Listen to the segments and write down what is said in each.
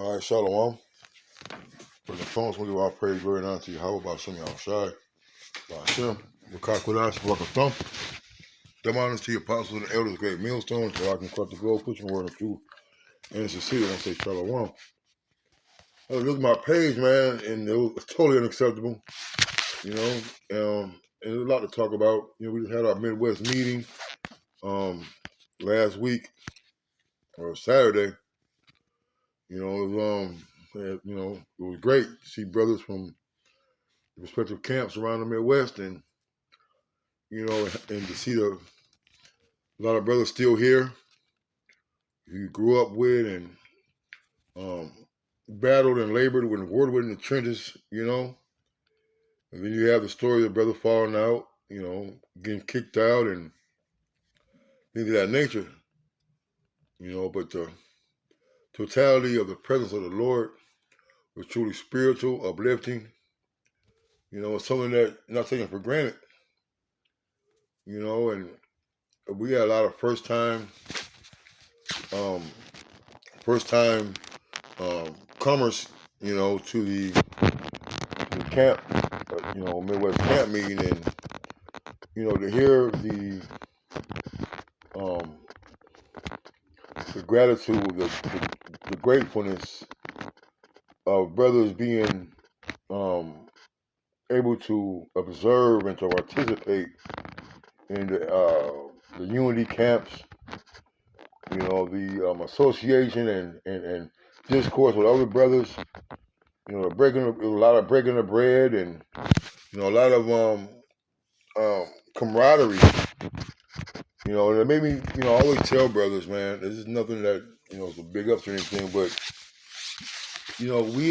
All right, Shalom. For the phones, we give our praise, glory, and honor to you. How about some y'all shy? By Hashem, Wakakwadash, Wakathum. Them honors to your apostles and elders, great millstones, so I can cut the globe, put your word of truth. And it's a city, I want to say Shalom. I look at my page, man, and it was totally unacceptable, you know. And there's a lot to talk about. You know, we just had our Midwest meeting last week, or Saturday. You know, it was great to see brothers from respective camps around the Midwest, and and to see a lot of brothers still here who you grew up with and um, battled and labored and worked with in the trenches, and then you have the story of brother falling out, getting kicked out and things of that nature, but the totality of the presence of the Lord was truly spiritual, uplifting, it's something that not taken for granted, and we had a lot of um, first time comers, to the camp, Midwest camp meeting, and to hear um, the gratitude, the gratefulness of brothers being able to observe and to participate in the unity camps, the association and discourse with other brothers. A lot of breaking the bread, and a lot of camaraderie. And it made me, I always tell brothers, man, this is nothing that is a big ups or anything, but we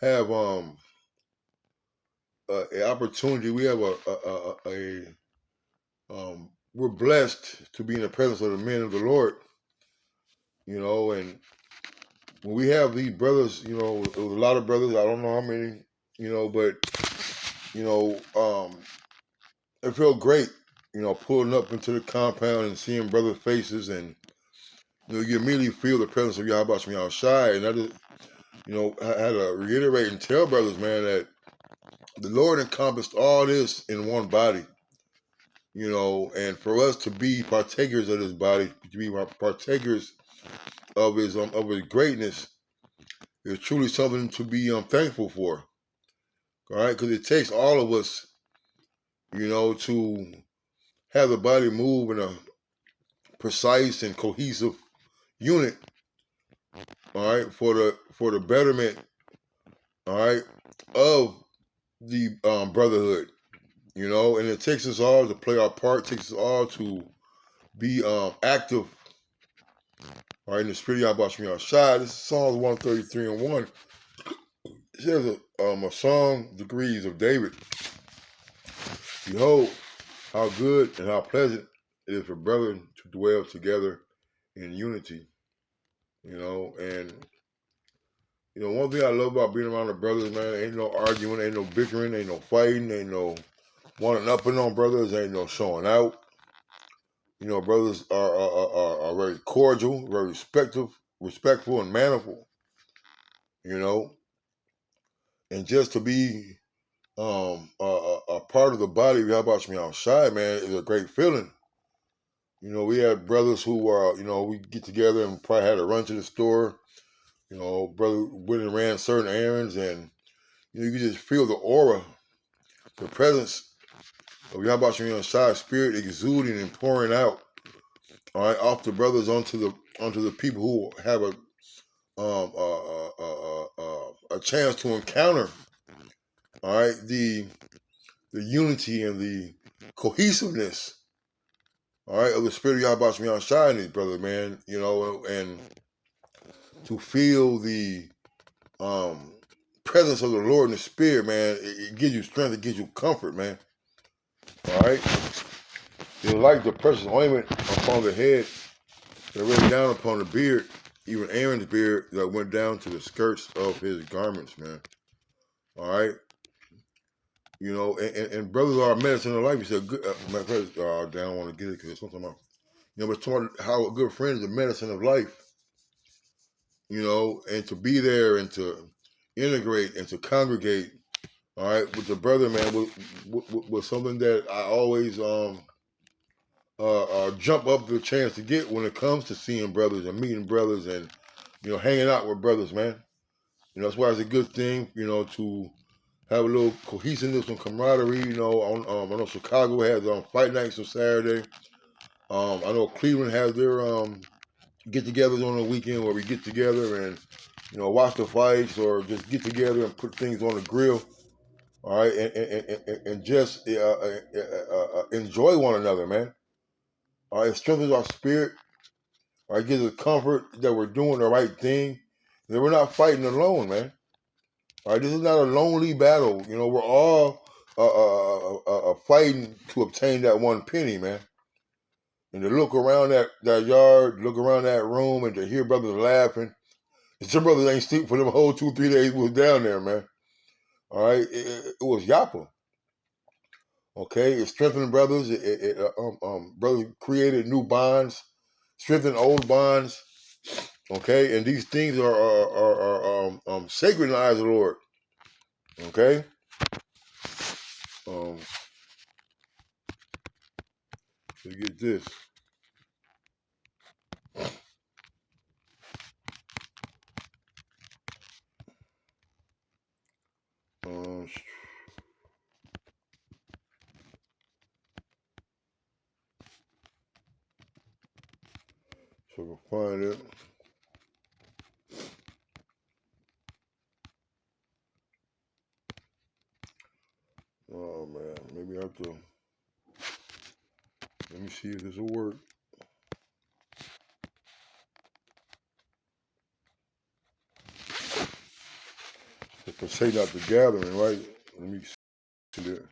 have an opportunity. We have we're blessed to be in the presence of the men of the Lord. And when we have these brothers, there was a lot of brothers. I don't know how many, but it felt great, pulling up into the compound and seeing brothers' faces, and you immediately feel the presence of Yahweh Shem Yahushai. And I just, I had to reiterate and tell brothers, man, that the Lord encompassed all this in one body, and for us to be partakers of this body, to be partakers of his greatness, is truly something to be thankful for. All right, because it takes all of us, to have the body move in a precise and cohesive unit. All right, for the betterment, all right, of the brotherhood, and it takes us all to play our part. Takes us all to be active. All right, in the spirit of Yahweh Shem Yahushai. This is Psalms 133:1. It says a song, degrees of David. Behold, how good and how pleasant it is for brethren to dwell together in unity. And one thing I love about being around the brothers, man, ain't no arguing, ain't no bickering, ain't no fighting, ain't no wanting up and on brothers, ain't no showing out. Brothers are very cordial, very respectful and mannerful. And just to be a part of the body of Yahweh Shem Yahushai, man, is a great feeling. We had brothers who are, we get together and probably had to run to the store. Brother went and ran certain errands, and you could just feel the aura, the presence of Yahweh Shem Yahushai spirit exuding and pouring out, all right, off the brothers onto the people who have a chance to encounter, all right, the unity and the cohesiveness, all right, of the spirit of Yahweh Shem Yahushai in these brothers, man, and to feel the presence of the Lord in the spirit, man, it gives you strength, it gives you comfort, man. All right, it's like the precious ointment upon the head that went down upon the beard, even Aaron's beard that went down to the skirts of his garments, man. All right, and brothers are medicine of life. You said, good, my friends, I don't want to get it because sometimes, but talking about how a good friend is the medicine of life. and to be there and to integrate and to congregate, all right, with the brother, man, was something that I always jump up the chance to get when it comes to seeing brothers and meeting brothers and hanging out with brothers, man. That's why it's a good thing, to have a little cohesiveness and camaraderie. I know Chicago has fight nights on Saturday. I know Cleveland has their get-togethers on the weekend where we get together and watch the fights or just get together and put things on the grill. All right, and just enjoy one another, man. All right, it strengthens our spirit. All right, gives us comfort that we're doing the right thing. That we're not fighting alone, man. All right, this is not a lonely battle. We're all fighting to obtain that one penny, man. And to look around that yard, look around that room, and to hear brothers laughing. And some brothers ain't sleep for them whole 2-3 days we was down there, man. All right, it was Yapa. Okay, it strengthened brothers. Brothers created new bonds, strengthened old bonds. Okay, and these things are sacred in the eyes of the Lord. Okay, let's get this. So I can find it. Oh man, maybe I have to. Let me see if this will work. If I say not the gathering, right? Let me see that.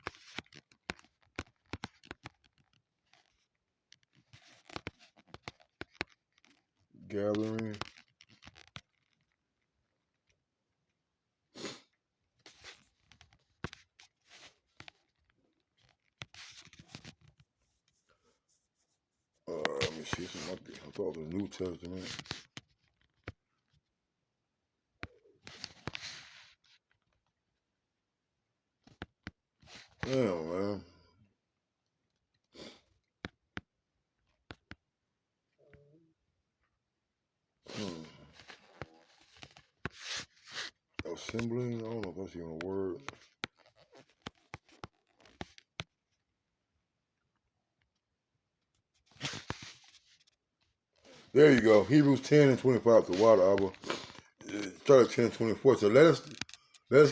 Gathering. Let me see. I thought it was the New Testament. Damn, man. Assembling? I don't know if that's even a word. There you go. Hebrews 10:25 to water, Abba. Start at 10:24. So let us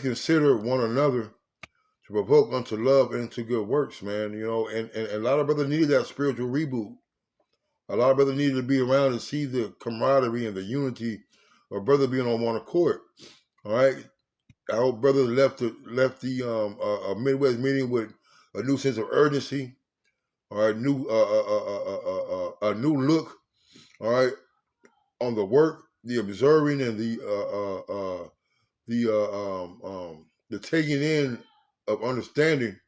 consider one another to provoke unto love and to good works, man. And a lot of brothers needed that spiritual reboot. A lot of brothers needed to be around and see the camaraderie and the unity of brothers being on one accord. All right. I hope brothers left the Midwest meeting with a new sense of urgency. All right, a new look. All right, on the work, the observing, and the taking in of understanding.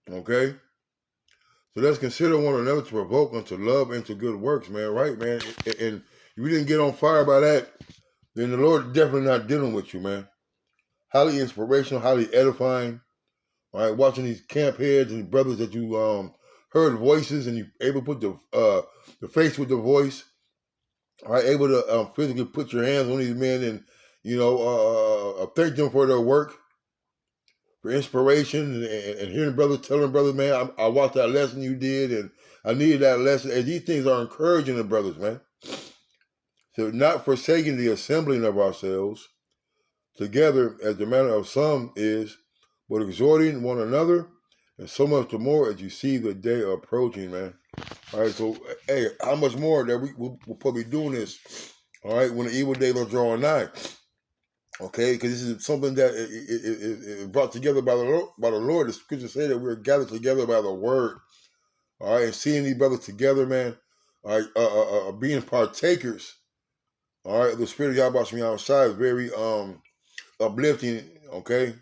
Okay, so let's consider one another to provoke unto love and to good works, man. Right, man. And if you didn't get on fire by that, then the Lord definitely not dealing with you, man. Highly inspirational, highly edifying. All right, watching these camp heads and brothers that you heard voices and you able to put the face with the voice. All right, able to physically put your hands on these men and thank them for their work, for inspiration, and hearing brothers telling brothers, man, I watched that lesson you did, and I needed that lesson. And these things are encouraging the brothers, man. So not forsaking the assembling of ourselves together as the manner of some is, but exhorting one another, and so much the more as you see the day approaching, man. All right, so hey, how much more that we'll probably be doing this? All right, when the evil day will draw nigh. Okay, because this is something that is brought together by the Lord. By the Lord, the scriptures say that we're gathered together by the word. All right, and seeing these brothers together, man. All right, being partakers. All right, the spirit of Yahweh from outside is very uplifting. Okay,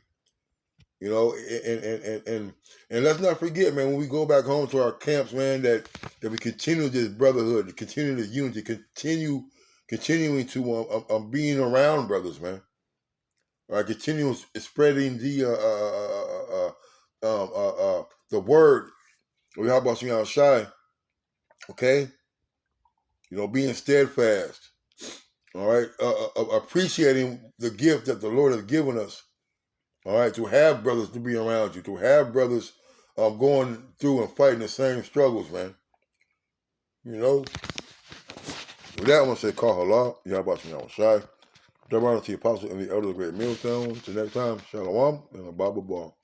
and let's not forget, man, when we go back home to our camps, man, that we continue this brotherhood, continue this unity, continuing to being around brothers, man. All right, continue spreading the word. We how about you outside? Okay, being steadfast. All right, appreciating the gift that the Lord has given us. All right, to have brothers to be around you, to have brothers going through and fighting the same struggles, man. With that, I want to say, call halal. Yahweh Shem Shai. Double honor to the apostle and the elder of the great millstone. Till next time, Shalom and a Bible ball.